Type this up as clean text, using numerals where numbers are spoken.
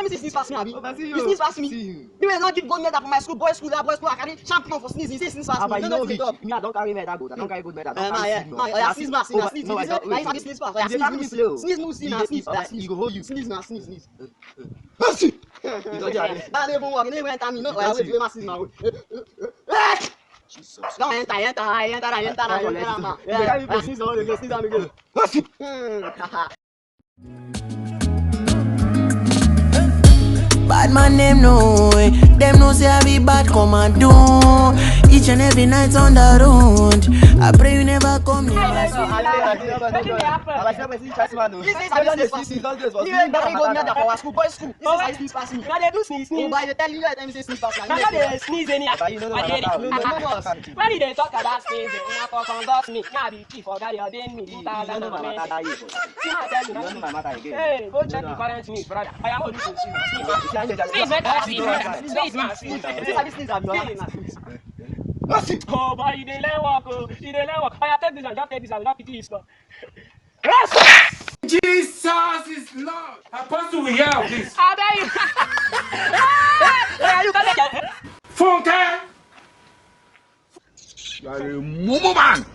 me see sneeze past me, Abi. You sneeze past me. You will not give gold medal for my school, boys school, academy, champion for sneezing. You say sneeze past me. You know me, I don't carry medal gold. I don't carry gold medal. Sneeze past, sneeze. Now you sneeze past. Sneeze, no see, sneeze. You go hold you. Sneeze, sneeze. You don't get That never work. You never enter me. No, I wait. You sneeze now. Jesus. Don't enter. Sneeze. Bad man them know, them know say I be bad come and do. Each and every night on the road, I pray you never come near my You ain't got gold medal for our school, boys school. This is how you sneeze past me. Now they do sneeze. Oh, by the time you let them say sneeze past me. Now they sneeze anyhow. I get it. When they talk about sneezing, now for conduct me, now the chief of that ordained me 2020. Hey, go check the current news, brother. I am only sneeze. Oh boy, you dey learn work, oh. You dey learn work. I take this and just take this and not pity his God. Jesus is Lord. Apostle, we hear of this. How dare you? You can take it. Funke! You are a mumu man.